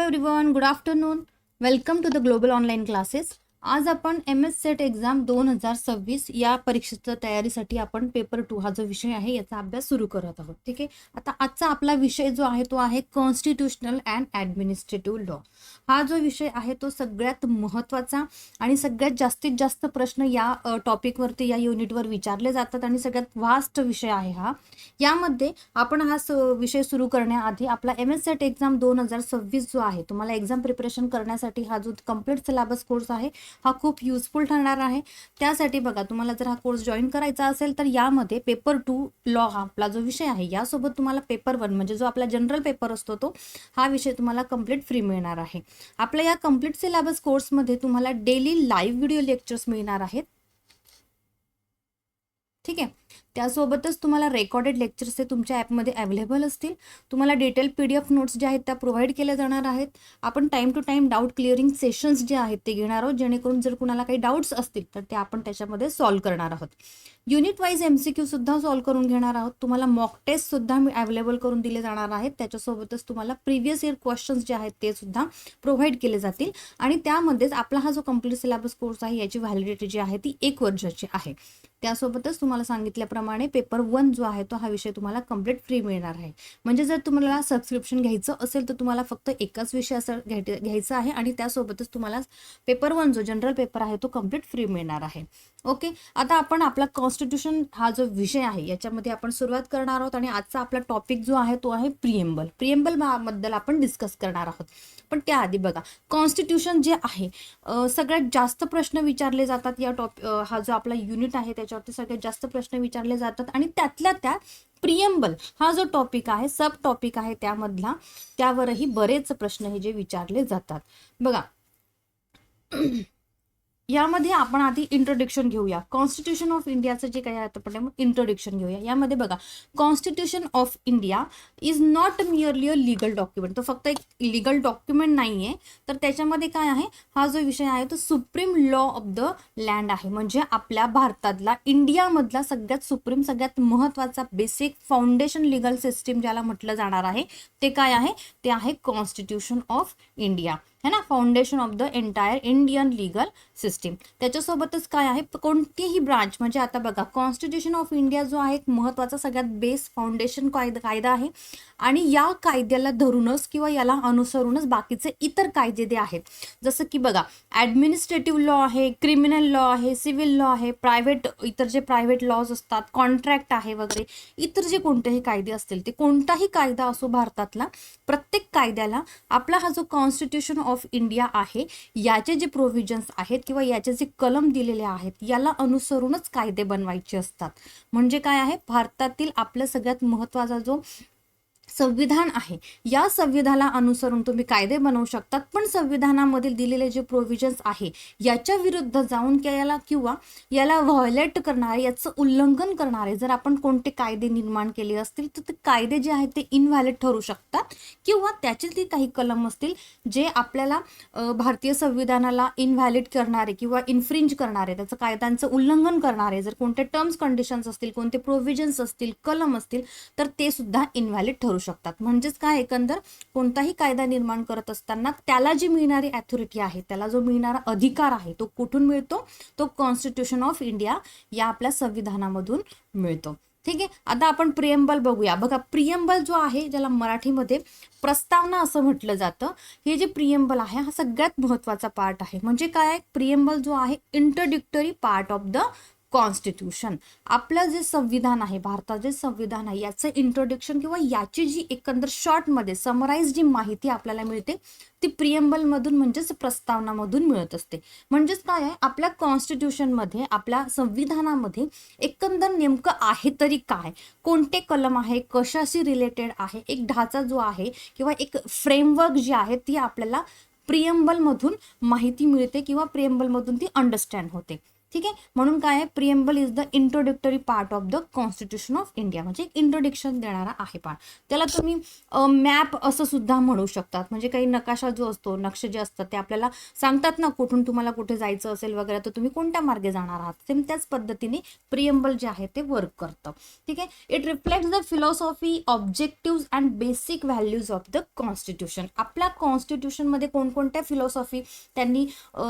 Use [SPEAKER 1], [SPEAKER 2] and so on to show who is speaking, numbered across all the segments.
[SPEAKER 1] Everyone, good afternoon. Welcome to the global online classes. आज आपण MS set exam 2026 या परीक्षेच्या तयारीसाठी आपण पेपर 2 हा जो विषय आहे याचा अभ्यास सुरू करत आहोत. ठीक आहे. आता आजचा आपला विषय जो आहे तो आहे कॉन्स्टिट्यूशनल अँड ॲडमिनिस्ट्रेटिव्ह लॉ. हा जो विषय आहे तो सगळ्यात महत्त्वाचा आणि सगळ्यात जास्तीत जास्त प्रश्न या टॉपिकवरती या युनिटवर विचारले जातात आणि सगळ्यात वास्ट विषय आहे हा. यामध्ये आपण हा विषय सुरू करण्याआधी आपला MS सेट एक्झाम 2026 जो आहे तुम्हाला एक्झाम प्रिपरेशन करण्यासाठी हा जो कम्प्लीट सिलेबस कोर्स आहे हा खूप युजफुल ठरणार आहे. त्यासाठी बघा, तुम्हाला जर हा कोर्स जॉईन करायचा असेल तर यामध्ये पेपर 2 लॉ हा आपला जो विषय आहे यासोबत तुम्हाला पेपर 1 म्हणजे जो आपला जनरल पेपर असतो तो हा विषय तुम्हाला कम्प्लीट फ्री मिळणार आहे. आपल्या या कम्प्लीट सिलेबस कोर्समध्ये तुम्हाला डेली लाईव्ह व्हिडिओ लेक्चर्स मिळणार आहेत. ठीक आहे. त्यासोबतच तुम्हाला रेकॉर्डेड लेक्चर्स हे तुमच्या ॲपमध्ये अवेलेबल असतील. तुम्हाला डिटेल PDF नोट्स ज्या आहेत त्या प्रोव्हाइड केल्या जाणार आहेत. आपण time to time doubt clearing sessions जे आहेत ते घेणार आहोत, जेणेकरून जर कुणाला काही डाऊट्स असतील तर ते आपण त्याच्यामध्ये सॉल्व्ह करणार आहोत. युनिट वाईज MCQ सुद्धा सॉल्व्ह करून घेणार आहोत. तुम्हाला मॉक टेस्ट सुद्धा अवेलेबल करून दिले जाणार आहेत. त्याच्यासोबतच तुम्हाला प्रिव्हियस इयर क्वेश्चन्स जे आहेत ते सुद्धा प्रोव्हाइड केले जातील आणि त्यामध्येच आपला हा जो कम्प्लीट सिलेबस कोर्स आहे याची व्हॅलिडिटी जी आहे ती 1 वर्षाची आहे. त्यासोबतच तुम्हाला सांगितल्याप्रमाणे पेपर 1 जो आहे तो हा विषय तुम्हाला कम्प्लीट फ्री मिळणार आहे. म्हणजे जर तुम्हाला सबस्क्रिप्शन घ्यायचं असेल तर तुम्हाला फक्त एकाच विषयाचं घ्यायचं आहे आणि त्यासोबतच तुम्हाला पेपर 1 जो जनरल पेपर आहे तो कम्प्लीट फ्री मिळणार आहे. ओके. आता आपण आपला कॉन्स्टिट्यूशन हा जो विषय आहे याच्यामध्ये आपण सुरुवात करणार आहोत आणि आजचा आपला टॉपिक जो आहे तो आहे प्रिएम्बल बद्दल आपण डिस्कस करणार आहोत. पण त्याआधी बघा, कॉन्स्टिट्यूशन जे आहे सगळ्यात जास्त प्रश्न विचारले जातात या हा जो आपला युनिट आहे त्याच्यावरती सगळ्यात जास्त प्रश्न विचारले जातात आणि त्यातल्या त्या प्रिएम्बल हा जो टॉपिक आहे, सब टॉपिक आहे त्यामधला, त्यावरही बरेच प्रश्न हे जे विचारले जातात. बघा, यामध्ये आपण आधी इंट्रोडक्शन घेऊया. कॉन्स्टिट्यूशन ऑफ इंडियाचं जे काही आहे आपण इंट्रोडक्शन घेऊया. यामध्ये बघा, constitution of India is not merely a legal document. तो फक्त एक लीगल डॉक्युमेंट नाही आहे, तर त्याच्यामध्ये काय आहे, हा जो विषय आहे तो supreme law of the land आहे. म्हणजे आपल्या भारतातला, इंडियामधला सगळ्यात सुप्रीम, सगळ्यात महत्त्वाचा बेसिक फाउंडेशन लीगल सिस्टीम ज्याला म्हटलं जाणार आहे ते काय आहे, ते आहे कॉन्स्टिट्यूशन ऑफ इंडिया, है ना. Foundation of the entire Indian legal system. त्याच्यासोबतच काय आहे, कोणतीही ब्रांच, म्हणजे आता बघा, कॉन्स्टिट्यूशन ऑफ इंडिया जो आहे एक महत्त्वाचा सगळ्यात बेस फाउंडेशन कायदा आहे आणि या कायद्याला धरूनच किंवा याला अनुसरूनच बाकीचे इतर कायदे जे आहेत, जसं की बघा, ॲडमिनिस्ट्रेटिव्ह लॉ आहे, क्रिमिनल लॉ आहे, सिव्हिल लॉ आहे, इतर जे प्रायव्हेट लॉज असतात, कॉन्ट्रॅक्ट आहे वगैरे, इतर जे कोणतेही कायदे असतील ते कोणताही कायदा असो भारतातला, प्रत्येक कायद्याला आपला हा जो कॉन्स्टिट्यूशन ऑफ इंडिया आहे याचे जे प्रोव्हिजन्स आहेत किंवा याचे जे कलम दिलेले आहेत याला अनुसरूनच कायदे बनवायचे असतात. म्हणजे काय आहे, भारतातील आपलं सगळ्यात महत्त्वाचा जो संविधान आहे या संविधानाला अनुसरून तुम्ही कायदे बनवू शकतात. पण संविधानामधील दिलेले जे प्रोव्हिजन्स आहे याच्या विरुद्ध जाऊन किंवा याला व्हायोलेट करणारे, याचं उल्लंघन करणारे जर आपण कोणते कायदे निर्माण केले असतील तर ते कायदे जे आहेत ते इनव्हॅलिड ठरू शकतात किंवा त्याच्यातली काही कलम असतील जे आपल्याला भारतीय संविधानाला इनव्हॅलिड करणारे किंवा इन्फ्रिंज करणारे, त्याचं कायद्यांचं उल्लंघन करणारे जर कोणते टर्म्स कंडिशन्स असतील, कोणते प्रोव्हिजन्स असतील, कलम असतील तर ते सुद्धा इनव्हॅलिड ठरू शकतात. म्हणजेच काय, एकंदर कोणताही कायदा निर्माण करत असताना त्याला जी मिळणारी अथॉरिटी आहे, त्याला जो मिळणारा अधिकार आहे तो कुठून मिळतो, तो कॉन्स्टिट्यूशन ऑफ इंडिया या आपल्या संविधानामधून मिळतो. ठीक आहे. आता आपण प्रिएम्बल बघूया. बघा, प्रिएम्बल जो आहे, ज्याला मराठीमध्ये प्रस्तावना असं म्हटलं जातं, हे जे प्रिएम्बल आहे हा सगळ्यात महत्त्वाचा पार्ट आहे. म्हणजे काय आहे, प्रिएम्बल जो आहे introductory part of the constitution. आपलं जे संविधान आहे, भारताचं जे संविधान आहे याचं इंट्रोडक्शन किंवा याची जी एकंदर शॉर्टमध्ये समराईज जी माहिती आपल्याला मिळते ती प्रिएम्बलमधून म्हणजेच प्रस्तावनामधून मिळत असते. म्हणजेच काय आहे, आपल्या कॉन्स्टिट्यूशनमध्ये, आपल्या संविधानामध्ये एकंदर नेमकं आहे तरी काय, कोणते कलम आहे, कशाशी रिलेटेड आहे, एक ढाचा जो आहे किंवा एक फ्रेमवर्क जी आहे ती आपल्याला प्रिएम्बलमधून माहिती मिळते किंवा प्रिएम्बलमधून ती अंडरस्टँड होते. ठीक आहे. म्हणून काय आहे, preamble is the introductory part of the constitution of India, म्हणजे एक इंट्रोडक्शन देणारा आहे पार्ट. त्याला तुम्ही मॅप असं सुद्धा म्हणू शकतात. म्हणजे काही नकाशा जो असतो, नक्षे जे असतात ते आपल्याला सांगतात ना कुठून तुम्हाला कुठे जायचं असेल वगैरे, तर तुम्ही कोणत्या मार्गे जाणार आहात. सेम त्याच पद्धतीने प्रिएम्बल जे आहे ते वर्क करतं. ठीक आहे. It reflects the philosophy, objective and basic values of the constitution. आपल्या कॉन्स्टिट्यूशनमध्ये कोणकोणत्या फिलॉसॉफी त्यांनी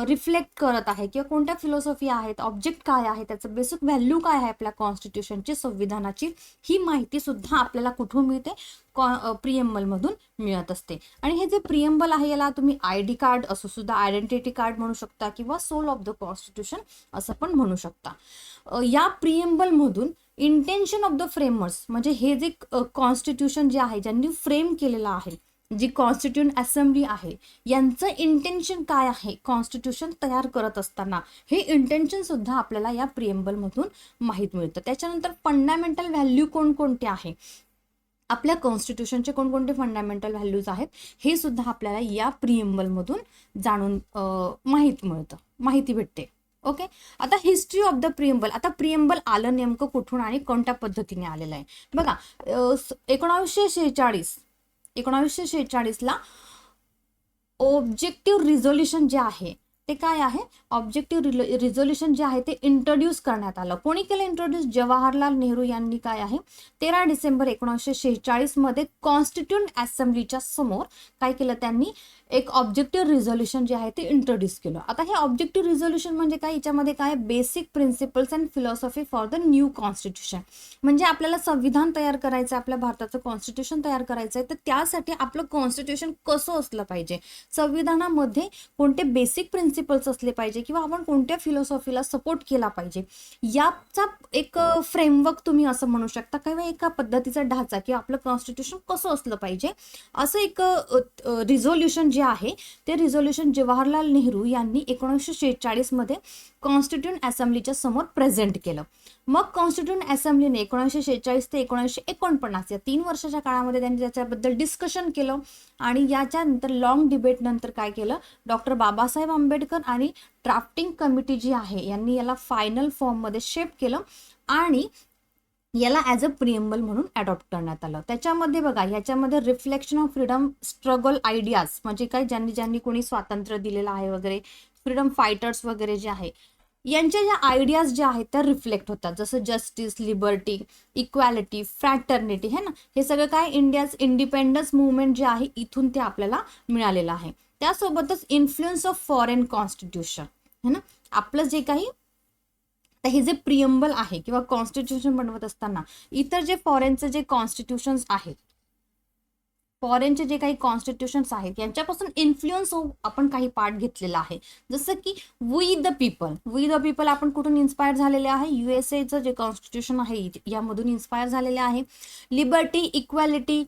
[SPEAKER 1] रिफ्लेक्ट करत आहे किंवा कोणत्या फिलॉसॉफी आहेत, ऑब्जेक्ट काय आहे, त्याचं बेसिक व्हॅल्यू काय आहे आपल्या कॉन्स्टिट्यूशनची, संविधानाची, ही माहिती सुद्धा आपल्याला कुठून मिळते, प्रिएम्बल मधून मिळत असते. आणि हे जे प्रिएम्बल आहे याला तुम्ही ID कार्ड असं सुद्धा, आयडेंटिटी कार्ड म्हणू शकता किंवा सोल ऑफ द कॉन्स्टिट्यूशन असं पण म्हणू शकता. या प्रिएम्बल मधून इंटेन्शन ऑफ द फ्रेमर्स, म्हणजे हे जे कॉन्स्टिट्यूशन जे आहे ज्यांनी फ्रेम केलेलं आहे, जी कॉन्स्टिट्यूंट असेंब्ली आहे, यांचं इंटेन्शन काय आहे कॉन्स्टिट्यूशन तयार करत असताना, हे इंटेन्शन सुद्धा आपल्याला या प्रिएम्बल मधून माहीत मिळतं. त्याच्यानंतर फंडामेंटल व्हॅल्यू कोणकोणते आहे, आपल्या कॉन्स्टिट्यूशनचे कोणकोणते फंडामेंटल व्हॅल्यूज आहेत, हे सुद्धा आपल्याला या प्रिएम्बल मधून जाणून माहिती भेटते. ओके. आता हिस्ट्री ऑफ द प्रिएम्बल. आता प्रिएम्बल आलं नेमकं कुठून आणि कोणत्या पद्धतीने आलेलं आहे बघा. 1946ला ऑब्जेक्टिव्ह रिझोल्युशन जे आहे ते काय आहे, ऑब्जेक्टिव्ह रिझोल्युशन जे आहे ते इंट्रोड्यूस करण्यात आलं. कोणी केलं इंट्रोड्यूस, जवाहरलाल नेहरू यांनी. काय आहे, 13 डिसेंबर 1946 मध्ये कॉन्स्टिट्यूंट असेंब्लीच्या समोर काय केलं त्यांनी, एक ऑब्जेक्टिव्ह रिझोल्युशन जे आहे ते इंट्रोड्यूस केलं. आता हे ऑब्जेक्टिव्ह रिझोल्युशन म्हणजे काय, याच्यामध्ये काय, basic principles and philosophy for the new constitution. म्हणजे आपल्याला संविधान तयार करायचं, आपल्या भारताचं कॉन्स्टिट्यूशन तयार करायचं आहे, तर त्यासाठी आपलं कॉन्स्टिट्यूशन कसं असलं पाहिजे, संविधानामध्ये कोणते बेसिक प्रिन्सिपल्स असले पाहिजे किंवा आपण कोणत्या फिलॉसॉफीला सपोर्ट केला पाहिजे, याचा एक फ्रेमवर्क तुम्ही असं म्हणू शकता, किंवा एका पद्धतीचा ढाचा की आपलं कॉन्स्टिट्यूशन कसं असलं पाहिजे, असं एक रिझोल्युशन जे आहे ते रिझोल्युशन जवाहरलाल नेहरू यांनी 1946 मध्ये कॉन्स्टिट्यूंट असेंब्लीच्या समोर प्रेझेंट केलं. मग कॉन्स्टिट्यूंट असेंब्लीने 1946 ते 1949 या 3 वर्षाच्या काळामध्ये त्यांनी त्याच्याबद्दल डिस्कशन केलं. आणि याच्यानंतर लॉंग डिबेट नंतर काय केलं, डॉक्टर बाबासाहेब आंबेडकर आणि ड्राफ्टिंग कमिटी जी आहे यांनी याला फायनल फॉर्म मध्ये शेप केलं आणि याला ॲज अ प्रिएम्बल म्हणून अडॉप्ट करण्यात आलं. त्याच्यामध्ये बघा, याच्यामध्ये reflection of freedom struggle ideas, म्हणजे काय, ज्यांनी कोणी स्वातंत्र्य दिलेलं आहे वगैरे, फ्रीडम फायटर्स वगैरे जे आहे, यांच्या ज्या आयडियाज ज्या आहेत त्या रिफ्लेक्ट होतात. जसं जस्टिस, लिबर्टी, इक्वॅलिटी, फ्रॅटर्निटी, है ना, हे सगळं काय इंडियाज इंडिपेंडन्स मुवमेंट जे आहे इथून ते आपल्याला मिळालेलं आहे. त्यासोबतच इन्फ्लुएन्स ऑफ फॉरेन कॉन्स्टिट्यूशन, है ना, आपलं जे काही हे जे प्रिएम्बल आहे किंवा कॉन्स्टिट्यूशन बनवत असताना इतर जे फॉरेनचे जे कॉन्स्टिट्यूशन्स आहेत, फॉरेनचे जे काही कॉन्स्टिट्यूशन्स आहेत यांच्यापासून इन्फ्लुएन्स होऊन आपण काही पार्ट घेतलेला आहे. जसं की वी द पीपल आपण कुठून इन्स्पायर झालेले आहे, USA जे कॉन्स्टिट्यूशन आहे यामधून इन्स्पायर झालेले आहे. लिबर्टी, इक्वॅलिटी,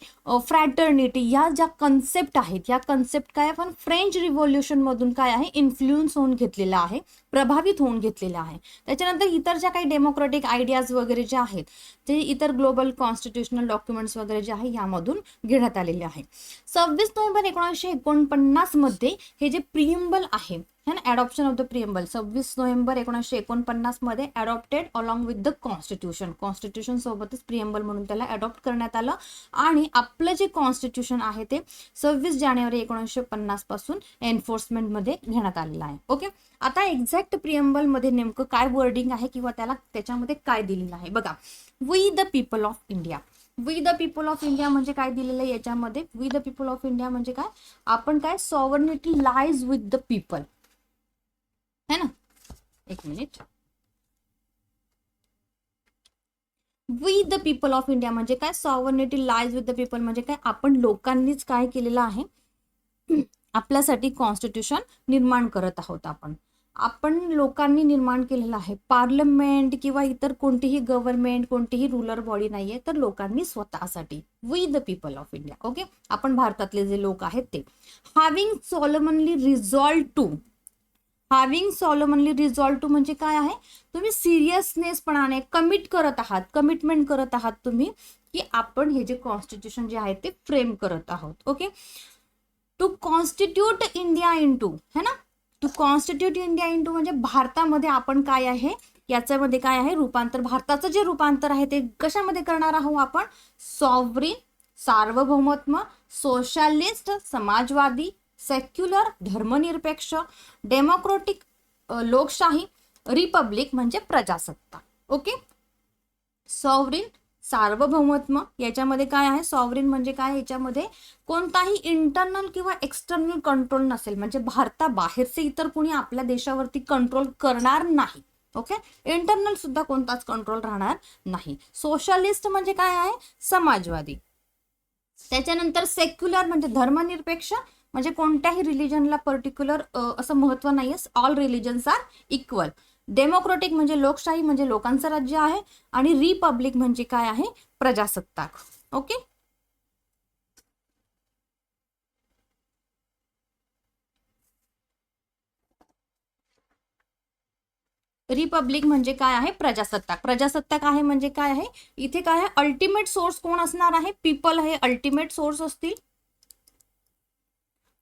[SPEAKER 1] फ्रॅटर्निटी या ज्या कन्सेप्ट आहेत, या कन्सेप्ट काय आपण फ्रेंच रिव्होल्युशन मधून काय आहे इन्फ्लुएन्स होऊन घेतलेला आहे, प्रभावित होऊन घेतलेल्या आहे. त्याच्यानंतर इतर ज्या काही डेमोक्रेटिक आयडियाज वगैरे जे आहेत ते इतर ग्लोबल कॉन्स्टिट्यूशनल डॉक्युमेंट्स वगैरे जे आहे यामधून घेण्यात आलेले आहे. 26 नोव्हेंबर 1949 मध्ये हे जे प्रिएम्बल आहे, है ना, adoption of the preamble, 26 November 1949 मध्ये adopted along with the constitution सोबतच प्रिएम्बल म्हणून त्याला अडॉप्ट करण्यात आलं. आणि आपलं जे कॉन्स्टिट्यूशन आहे ते 26 जानेवारी 1950 पासून एन्फोर्समेंट मध्ये घेण्यात आलेलं आहे. ओके. आता एक्झॅक्ट प्रिएम्बल मध्ये नेमकं काय वर्डिंग आहे किंवा त्याच्यामध्ये काय दिलेलं आहे बघा. We the people of India. We the people of India म्हणजे काय दिलेलं आहे याच्यामध्ये, we the people of India म्हणजे काय, आपण काय, sovereignty lies with the people, है ना. एक minute. We the people of India म्हणजे काय, sovereignty lies with the people म्हणजे काय, आपण लोकांनीच काय केलेलं आहे, आपल्यासाठी कॉन्स्टिट्यूशन निर्माण करत आहोत. आपण लोकांनी निर्माण केलेलं आहे. पार्लमेंट किंवा इतर कोणतीही गव्हर्नमेंट, कोणतीही रूलर बॉडी नाहीये, तर लोकांनी स्वतःसाठी. We the people of India. Okay. आपण भारतातले जे लोक आहेत ते. हॅव्हिंग सॉलोमनली रिझॉल्व टू म्हणजे काय आहे, तुम्ही सिरियसनेसपणाने कमिटमेंट करत आहात तुम्ही की आपण हे जे कॉन्स्टिट्यूशन जे आहे ते फ्रेम करत आहोत. Okay. To constitute India into, है ना, टू कॉन्स्टिट्यूट इंडिया इंटू म्हणजे भारतामध्ये आपण काय आहे याच्यामध्ये काय आहे रूपांतर, भारताचं जे रूपांतर आहे ते कशामध्ये करणार आहोत आपण, सॉव्हरीन सार्वभौमत्व, सोशलिस्ट समाजवादी, सेक्युलर धर्मनिरपेक्ष, डेमोक्रेटिक लोकशाही, रिपब्लिक म्हणजे प्रजासत्ताक. ओके, सॉव्हरीन सार्वभौमत्व याच्यामध्ये काय आहे, सॉव्हरीन म्हणजे काय, याच्यामध्ये कोणताही इंटरनल किंवा एक्सटर्नल कंट्रोल नसेल, म्हणजे भारताबाहेरचे इतर कोणी आपल्या देशावरती कंट्रोल करणार नाही. ओके, इंटरनल सुद्धा कोणताच कंट्रोल राहणार नाही. सोशलिस्ट म्हणजे काय आहे, समाजवादी. त्याच्यानंतर सेक्युलर म्हणजे धर्मनिरपेक्ष, म्हणजे कोणत्याही रिलिजनला पर्टिक्युलर असं महत्व नाहीये, all religions are equal. Democratic म्हणजे लोकशाही, म्हणजे लोकांचं राज्य आहे. आणि रिपब्लिक म्हणजे काय आहे, प्रजासत्ताक. ओके, रिपब्लिक म्हणजे काय आहे, प्रजासत्ताक. प्रजासत्ताक आहे म्हणजे काय आहे, इथे काय आहे, अल्टिमेट सोर्स कोण असणार आहे, पीपल हे अल्टिमेट सोर्स असतील,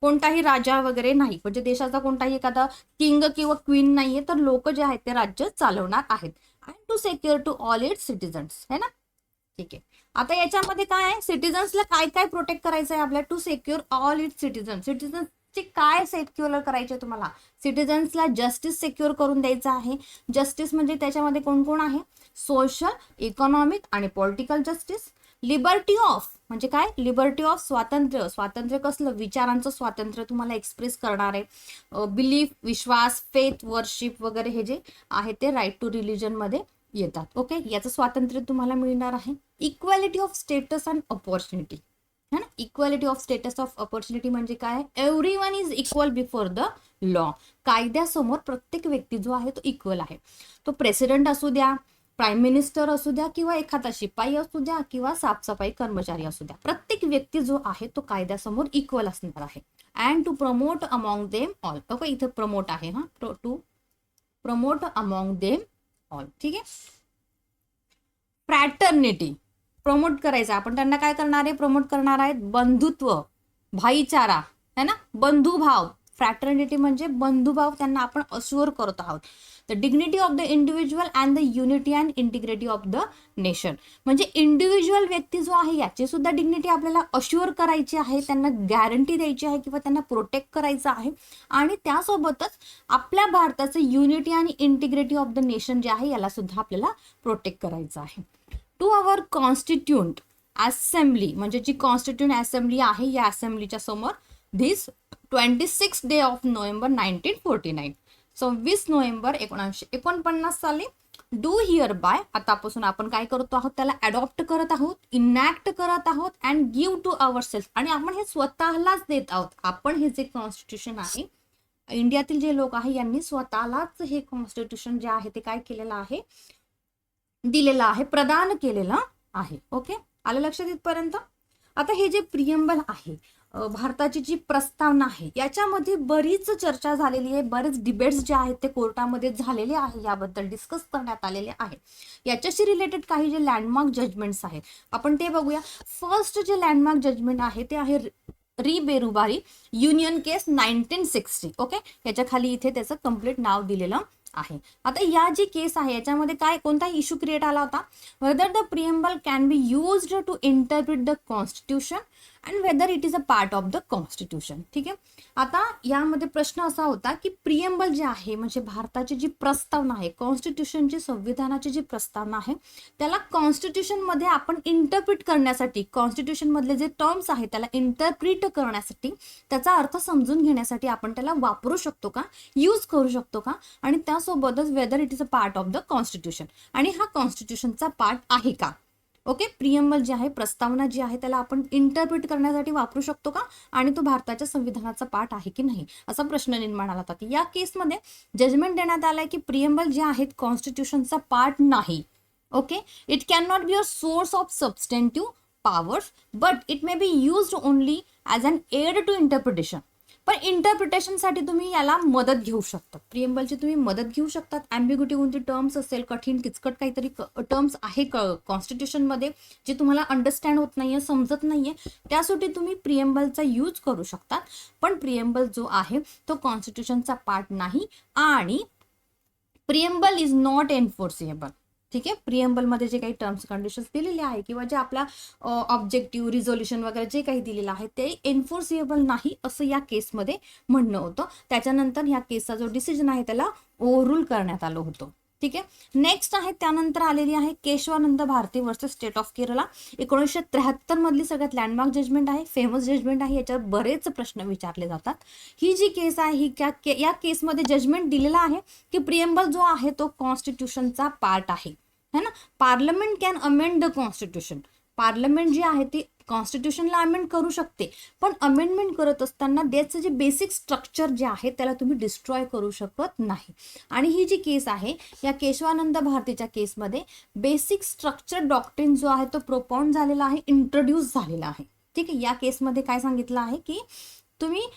[SPEAKER 1] कोणताही राजा वगैरे नाही, म्हणजे देशाचा कोणताही एखादा किंग किंवा क्वीन नाहीये, तर लोक जे आहेत ते राज्य चालवणार आहेत. And to secure to all its citizens, है ना. ठीक आहे, आता याच्यामध्ये काय आहे, सिटीजन्सला काय काय प्रोटेक्ट करायचं आहे आपल्याला, to secure all its citizens. सिटीजन्सचे काय सेक्युअर करायचे तुम्हाला, सिटीजन्सला जस्टिस सेक्युअर करून द्यायचं आहे. जस्टिस म्हणजे त्याच्यामध्ये कोण कोण आहे, सोशल, इकॉनॉमिक आणि पॉलिटिकल जस्टिस. लिबर्टी ऑफ म्हणजे काय, लिबर्टी ऑफ स्वातंत्र्य, स्वातंत्र्य कसलं, विचारांचं स्वातंत्र्य तुम्हाला एक्सप्रेस करणार आहे. बिलीफ विश्वास, फेथ वर्शिप वगैरे हे जे आहे ते राईट टू रिलिजन मध्ये येतात. ओके, याचं स्वातंत्र्य तुम्हाला मिळणार आहे. Equality of status and opportunity, है ना. Equality of status of opportunity म्हणजे काय, everyone is equal before the law. कायद्यासमोर प्रत्येक व्यक्ती जो आहे तो इक्वल आहे. तो प्रेसिडेंट असू द्या, प्राईम मिनिस्टर असू द्या, किंवा एखादा शिपाई असू द्या, किंवा साफसफाई कर्मचारी असू द्या, प्रत्येक व्यक्ती जो आहे तो कायद्यासमोर इक्वल असणार आहे. And to promote among them all. Okay, इथे प्रमोट आहे, हा, to promote among them all. ठीक आहे, फ्रॅटर्निटी प्रमोट करायचं आपण, त्यांना काय करणार आहे, प्रमोट करणार आहेत बंधुत्व, भाईचारा, है ना, बंधुभाव. फ्रॅटर्निटी म्हणजे बंधुभाव त्यांना आपण अश्युअर करत आहोत. The dignity of the individual and the unity and integrity of the nation, म्हणजे इंडिव्हिज्युअल व्यक्ती जो आहे याची सुद्धा डिग्निटी आपल्याला अश्युअर करायची आहे, त्यांना गॅरंटी द्यायची आहे किंवा त्यांना प्रोटेक्ट करायचं आहे. आणि त्यासोबतच आपल्या भारताचं युनिटी आणि इंटिग्रिटी ऑफ द नेशन जे आहे याला सुद्धा आपल्याला प्रोटेक्ट करायचं आहे. टू अवर कॉन्स्टिट्यूंट असेंब्ली, म्हणजे जी कॉन्स्टिट्यूंट असेंब्ली आहे या असेंब्लीच्या समोर this 26 day of November 1949, 26 November 1949 साली, डू हिअर बाय, आतापासून आपण काय करतो आहोत, त्याला अडॉप्ट करत आहोत, इनॅक्ट करत आहोत, and give to our self, आणि आपण हे स्वतःलाच देत आहोत. आपण हे जे कॉन्स्टिट्यूशन आहे, इंडियातील जे लोक आहे यांनी स्वतःलाच हे कॉन्स्टिट्यूशन जे आहे ते काय केलेलं आहे, दिलेलं आहे, प्रदान केलेलं आहे. ओके, आलं लक्षात इथपर्यंत. आता हे जे प्रिएम्बल आहे, भारताची जी प्रस्तावना आहे, याच्यामध्ये बरीच चर्चा झालेली आहे, बरेच डिबेट्स जे आहेत ते कोर्टामध्ये झालेले आहे, याबद्दल डिस्कस करण्यात आलेले आहे. याच्याशी रिलेटेड काही जे लँडमार्क जजमेंट्स आहेत आपण ते बघूया. फर्स्ट जे लँडमार्क जजमेंट आहे ते आहे री बेरुबारी युनियन केस 1960. ओके, याच्या खाली इथे त्याचं कम्प्लीट नाव दिलेलं आहे. आता या जी केस आहे याच्यामध्ये काय कोणता इश्यू क्रिएट आला होता, whether the preamble can be used to interpret the constitution and whether it is a part of the constitution. ठीक आहे, आता यामध्ये प्रश्न असा होता की प्रिएम्बल जे आहे म्हणजे भारताची जी प्रस्तावना आहे, कॉन्स्टिट्यूशनची, संविधानाची जी प्रस्तावना आहे, त्याला कॉन्स्टिट्यूशन मध्ये आपण इंटरप्रिट करण्यासाठी, कॉन्स्टिट्यूशन मधले जे टर्म्स आहेत त्याला इंटरप्रिट करण्यासाठी, त्याचा अर्थ समजून घेण्यासाठी आपण त्याला वापरू शकतो का, यूज करू शकतो का, आणि त्यासोबतच weather it is a part of the constitution, आणि हा कॉन्स्टिट्यूशनचा पार्ट आहे का. ओके, प्रिएम्बल जे आहे, प्रस्तावना जी आहे, त्याला आपण इंटरप्रिट करण्यासाठी वापरू शकतो का, आणि तो भारताच्या संविधानाचा पार्ट आहे की नाही, असा प्रश्न निर्माण आला होता. या केसमध्ये जजमेंट देण्यात आलाय की प्रिएम्बल जे आहेत कॉन्स्टिट्यूशनचा पार्ट नाही. Okay, it can not be a source of substantive powers but it may be used only as an aid to interpretation. पण इंटरप्रिटेशनसाठी तुम्ही याला मदत घेऊ शकता, प्रिएम्बलची तुम्ही मदत घेऊ शकतात. ॲम्बिग्युटी कोणती टर्म्स असेल, कठीण किचकट काहीतरी टर्म्स आहे कॉन्स्टिट्यूशनमध्ये जे तुम्हाला अंडरस्टँड होत नाहीये, समजत नाहीये, त्यासाठी तुम्ही प्रिएम्बलचा यूज करू शकतात. पण प्रिएम्बल जो आहे तो कॉन्स्टिट्यूशनचा पार्ट नाही आणि प्रिएम्बल इज नॉट एन्फोर्सेबल. ठीक आहे, प्रिएम्बलमध्ये जे काही टर्म्स कंडिशन्स दिलेले आहे किंवा जे आपल्या ऑब्जेक्टिव्ह रिझोल्युशन वगैरे जे काही दिलेलं आहे ते एन्फोर्सेबल नाही असं या केसमध्ये म्हणणं होतं. त्याच्यानंतर ह्या केसचा जो डिसिजन आहे त्याला ओव्हरूल करण्यात आलं होतं. ठीक आहे, नेक्स्ट आहे त्यानंतर आलेली आहे Keshavananda Bharati versus state of Kerala. 1973 मधली सगळ्यात लँडमार्क जजमेंट आहे, फेमस जजमेंट आहे, याच्यावर बरेच प्रश्न विचारले जातात. ही जी केस आहे ही या केसमध्ये जजमेंट दिलेला आहे की प्रिएम्बल जो आहे तो कॉन्स्टिट्यूशनचा पार्ट आहे, है ना. Parliament can amend the constitution, parliament जी आहे ती कॉन्स्टिट्यूशनला अमेंड करू शकते, पण अमेंडमेंट करत असताना त्याचं जे बेसिक स्ट्रक्चर जे आहे त्याला तुम्ही डिस्ट्रॉय करू शकत नाही. आणि ही जी केस आहे या केशवानंद भारतीच्या केसमध्ये बेसिक स्ट्रक्चर डॉक्ट्रिन जो आहे तो प्रोपाउंड झालेला आहे, इंट्रोड्यूस झालेला आहे. ठीक आहे, या केसमध्ये काय सांगितलं आहे की तुम्ही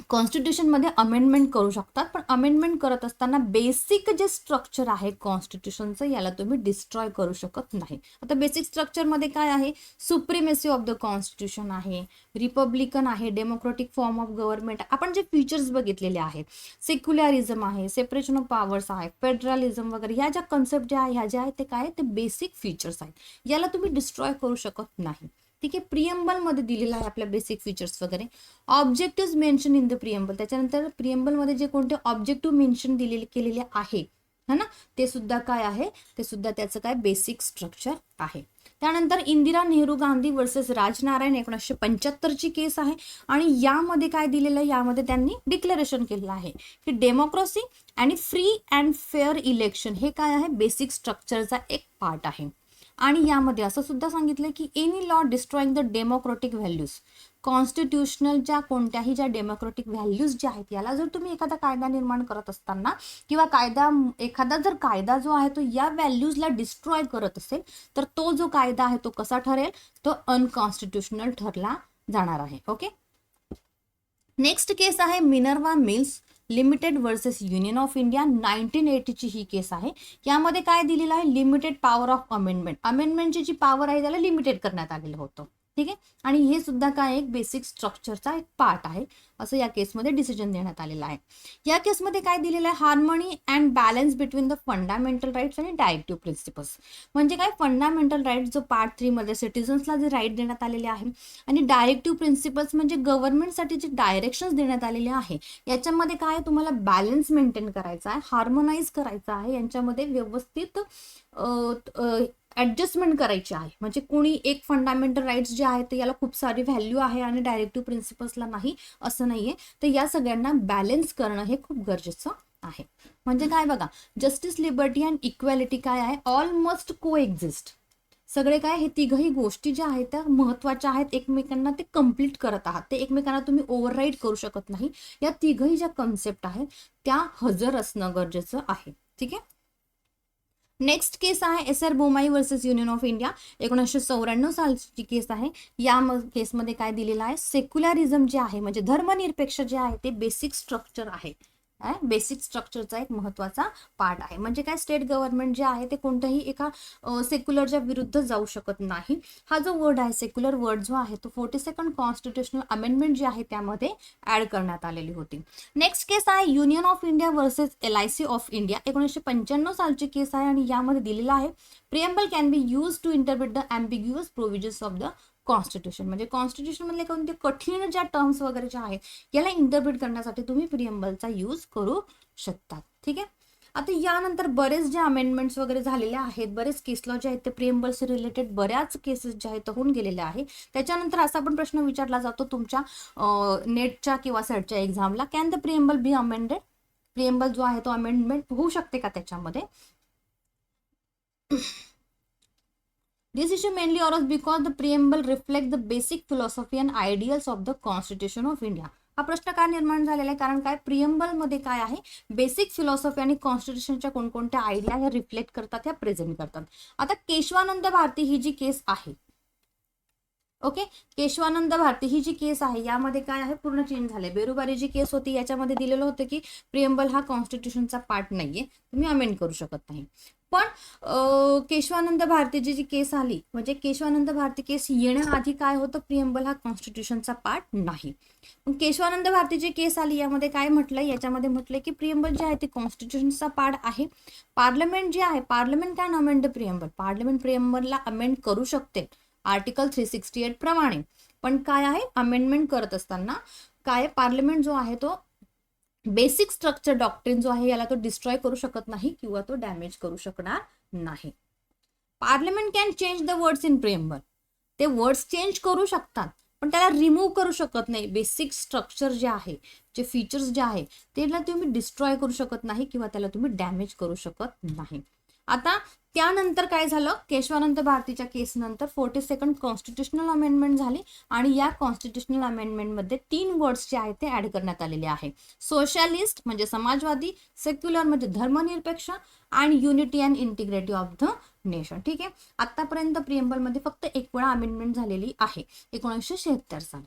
[SPEAKER 1] कॉन्स्टिट्यूशनमध्ये अमेंडमेंट करू शकतात, पण अमेंडमेंट करत असताना बेसिक जे स्ट्रक्चर आहे कॉन्स्टिट्यूशनचं याला तुम्ही डिस्ट्रॉय करू शकत नाही. आता बेसिक स्ट्रक्चरमध्ये काय आहे, सुप्रिमेसी ऑफ द कॉन्स्टिट्यूशन आहे, रिपब्लिकन आहे, डेमोक्रेटिक फॉर्म ऑफ गव्हर्नमेंट, आपण जे फीचर्स बघितलेले आहेत, सेक्युलरिझम आहे, सेपरेशन ऑफ पॉवर्स आहे, फेडरलिझम वगैरे, ह्या ज्या कन्सेप्ट ज्या आहे ह्या ज्या आहेत ते काय ते बेसिक फीचर्स आहेत, याला तुम्ही डिस्ट्रॉय करू शकत नाही. ठीक आहे, प्रिएम्बलमध्ये दिलेलं आहे आपल्या बेसिक फीचर्स वगैरे. Objective mention in the preamble, त्याच्यानंतर प्रिएम्बलमध्ये जे कोणते ऑब्जेक्टिव्ह मेन्शन केलेले आहे है ना, ते सुद्धा काय आहे, ते सुद्धा त्याचं काय बेसिक स्ट्रक्चर आहे. त्यानंतर इंदिरा नेहरू गांधी वर्सेस राजनारायण 1975ची केस आहे आणि यामध्ये काय दिलेलं आहे, यामध्ये त्यांनी डिक्लेरेशन केलेलं आहे की डेमोक्रेसी आणि फ्री अँड फेअर इलेक्शन हे काय आहे बेसिक स्ट्रक्चरचा एक पार्ट आहे. आणि यामध्ये असं सुद्धा सांगितलं की any law destroying the democratic values, कॉन्स्टिट्यूशनलच्या कोणत्याही ज्या डेमोक्रेटिक व्हॅल्यूज ज्या आहेत याला जर तुम्ही एखादा कायदा निर्माण करत असताना किंवा एखादा जर कायदा जो आहे तो या व्हॅल्यूजला डिस्ट्रॉय करत असेल तर तो जो कायदा आहे तो कसा ठरेल, तो अनकॉन्स्टिट्यूशनल ठरला जाणार आहे. ओके, नेक्स्ट केस आहे Minerva Mills Limited versus Union of India, 1980ची ही केस आहे. यामध्ये काय दिलेलं आहे, लिमिटेड पॉवर ऑफ अमेंडमेंट, अमेंडमेंटची जी पॉवर आहे त्याला लिमिटेड करण्यात आलेलं होतं. ठीक आहे, आणि हे सुद्धा काय एक बेसिक स्ट्रक्चरचा एक पार्ट आहे असं या केसमध्ये डिसिजन देण्यात आलेलं आहे. या केसमध्ये काय दिलेलं आहे, harmony and balance between the fundamental rights आणि डायरेक्टिव्ह प्रिन्सिपल्स. म्हणजे काय, फंडामेंटल राईट्स जो पार्ट 3 मध्ये सिटिझन्सला जे राईट देण्यात आलेले आहे आणि डायरेक्टिव्ह प्रिन्सिपल्स म्हणजे गव्हर्नमेंटसाठी जे डायरेक्शन्स देण्यात आलेले आहे याच्यामध्ये काय तुम्हाला बॅलन्स मेंटेन करायचा आहे, हार्मोनाइज करायचा आहे, यांच्यामध्ये व्यवस्थित ॲडजस्टमेंट करायची आहे. म्हणजे कोणी एक फंडामेंटल राईट्स जे आहेत ते याला खूप सारी व्हॅल्यू आहे आणि डायरेक्टिव्ह प्रिन्सिपल्सला नाही असं नाहीये. तर या सगळ्यांना बॅलन्स करणं हे खूप गरजेचं आहे. म्हणजे काय बघा, जस्टिस, लिबर्टी अँड इक्वॅलिटी काय आहे, ऑल मस्ट को एक्झिस्ट. सगळे काय हे तिघही गोष्टी ज्या आहेत त्या महत्त्वाच्या आहेत, एकमेकांना ते कम्प्लीट करत आहात, ते एकमेकांना तुम्ही ओव्हरराईड करू शकत नाही. या तिघही ज्या कन्सेप्ट आहेत त्या हजर असणं गरजेचं आहे. ठीक आहे, नेक्स्ट केस आहे SR. Bommai versus Union of India, 1994 सालची case आहे. या केसमध्ये काय दिलेलं आहे, सेक्युलरिझम जे आहे म्हणजे धर्मनिरपेक्ष जे आहे ते बेसिक स्ट्रक्चर आहे, बेसिक स्ट्रक्चरचा एक महत्त्वाचा पार्ट आहे. म्हणजे काय, स्टेट गव्हर्नमेंट जे आहे ते कोणत्याही एका सेक्युलरच्या विरुद्ध जाऊ शकत नाही. हा जो वर्ड आहे सेक्युलर वर्ड जो आहे तो 42nd कॉन्स्टिट्यूशनल अमेंडमेंट जी आहे त्यामध्ये ऍड करण्यात आलेली होती. नेक्स्ट केस आहे union of India versus LIC of India, 1995 सालची केस आहे आणि यामध्ये दिलेला आहे preamble can be use to interpret the ambiguous provisions of the constitution. म्हणजे कॉन्स्टिट्यूशन मधले कोणते कठीण ज्या टर्म्स वगैरे ज्या आहेत याला इंटरप्रिट करण्यासाठी तुम्ही प्रिएम्बलचा यूज करू शकता. ठीक आहे, आता यानंतर बरेच जे अमेंडमेंट्स वगैरे झालेले आहेत, बरेच केस लॉ जे आहेत ते प्रिएम्बलशी रिलेटेड बऱ्याच केसेस ज्या आहेत होऊन गेलेल्या आहेत. त्याच्यानंतर असा पण प्रश्न विचारला जातो तुमच्या नेटच्या किंवा सेटच्या एक्झामला, can the preamble be amended, preamble जो आहे तो अमेंडमेंट होऊ शकते का त्याच्यामध्ये. This issue mainly arose because the preamble reflects the basic philosophy and ideals of the Constitution of India. हा प्रश्न काय निर्माण झालेला आहे, कारण काय प्रिएम्बल मध्ये काय आहे बेसिक फिलॉसॉफी आणि कॉन्स्टिट्यूशनच्या कोणकोणत्या आयडिया ह्या रिफ्लेक्ट करतात, ह्या प्रेझेंट करतात. आता केशवानंद भारती ही जी केस आहे ओके. केशवानंद भारती ही जी केस आहे यामध्ये काय आहे, पूर्ण चेंज झाले. बेरुबारी जी केस होती याच्यामध्ये दिलेलं होतं की प्रिएम्बल हा कॉन्स्टिट्यूशनचा पार्ट नाहीये, तुम्ही अमेंड करू शकत नाही. पण केशवानंद भारतीची जी केस आली, म्हणजे केशवानंद भारती केस येण्याआधी काय होतं, प्रिएम्बल हा कॉन्स्टिट्यूशनचा पार्ट नाही. मग केशवानंद भारतीची केस आली, यामध्ये काय म्हटलंय, याच्यामध्ये म्हटलंय की प्रिएम्बल जे आहे ते कॉन्स्टिट्यूशनचा पार्ट आहे. पार्लमेंट जे आहे, parliament can amend the preamble, parliament प्रिएम्बलला अमेंड करू शकते आर्टिकल 368 प्रमाणे. पण काय आहे, अमेंडमेंट करत असताना काय, पार्लमेंट जो आहे तो बेसिक स्ट्रक्चर डॉक्ट्रिन जो आहे याला तो डिस्ट्रॉय करू शकत नाही किंवा तो डॅमेज करू शकणार नाही. Parliament can change the words in preamble, ते वर्ड्स चेंज करू शकतात पण त्याला रिमूव्ह करू शकत नाही. बेसिक स्ट्रक्चर जे आहे, जे फीचर्स जे आहे त्याला तुम्ही डिस्ट्रॉय करू शकत नाही किंवा त्याला तुम्ही डॅमेज करू शकत नाही. आता त्यानंतर काय झालं, केशवानंद भारतीच्या केस नंतर 42nd कॉन्स्टिट्युशनल अमेंडमेंट झाली आणि या कॉन्स्टिट्युशनल अमेंडमेंटमध्ये 3 वर्ड्स जे आहेत ते ऍड करण्यात आलेले आहे. सोशलिस्ट म्हणजे समाजवादी, सेक्युलर म्हणजे धर्मनिरपेक्ष आणि unity and integrity of the nation. ठीक आहे. आतापर्यंत प्रिएम्बलमध्ये फक्त एक वेळा अमेंडमेंट झालेली आहे 1976 साली.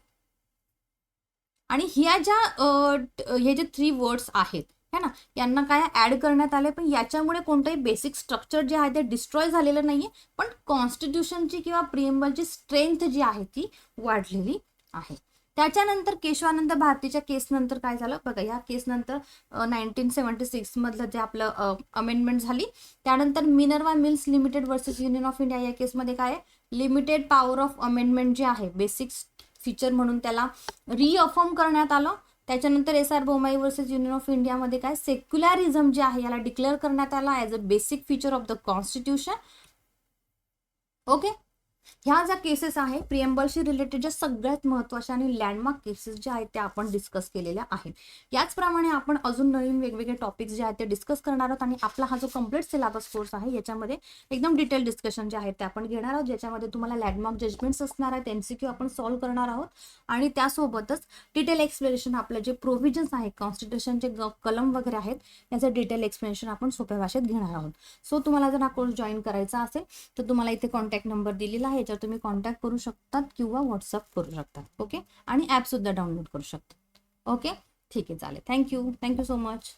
[SPEAKER 1] आणि ह्या ज्या हे जे 3 वर्ड्स आहेत है ना, यांना काय ऍड करण्यात आले, पण याच्यामुळे कोणतंही बेसिक स्ट्रक्चर जे आहे ते डिस्ट्रॉय झालेलं नाहीये, पण कॉन्स्टिट्यूशनची किंवा प्रिएम्बलची स्ट्रेंथ जी आहे ती वाढलेली आहे. त्याच्यानंतर केशवानंद भारतीच्या केस नंतर काय झालं बघा, या केस नंतर 1976 मधलं जे आपलं अमेंडमेंट झाली. त्यानंतर Minerva Mills Limited versus Union of India या केसमध्ये काय आहे, लिमिटेड पॉवर ऑफ अमेंडमेंट जे आहे बेसिक फीचर म्हणून त्याला रिअफर्म करण्यात आलं. त्याच्यानंतर SR Bommai versus Union of इंडियामध्ये काय, सेक्युलरिझम जे आहे याला डिक्लेअर करण्यात आला as a basic feature of the constitution. Okay. ह्या ज्या केसेस आहे प्रिएम्बलशी रिलेटेड ज्या सगळ्यात महत्त्वाच्या आणि लँडमार्क केसेस ज्या आहेत त्या आपण डिस्कस केलेल्या आहेत. याचप्रमाणे आपण अजून नवीन वेगवेगळे टॉपिक्स जे आहेत ते डिस्कस करणार आहोत आणि आपला हा जो कम्प्लीट सिलेबस कोर्स आहे याच्यामध्ये एकदम डिटेल डिस्कशन जे आहे ते आपण घेणार आहोत, ज्याच्यामध्ये तुम्हाला लँडमार्क जजमेंट्स असणार आहेत, MCQ आपण सॉल्व्ह करणार आहोत आणि त्यासोबतच डिटेल एक्सप्लेनेशन आपलं जे प्रोव्हिजन्स आहे कॉन्स्टिट्यूशनचे कलम वगैरे आहेत याचं डिटेल एक्सप्लेनेशन आपण सोप्या भाषेत घेणार आहोत. सो तुम्हाला जर हा कोर्स जॉईन करायचा असेल तर तुम्हाला इथे कॉन्टॅक्ट नंबर दिलेला आहे, याच्यावर तुम्ही कॉन्टॅक्ट करू शकतात किंवा व्हॉट्सअप करू शकतात. ओके. आणि ॲप सुद्धा डाउनलोड करू शकतात. ओके. ठीक आहे, चालेल. Thank you so much.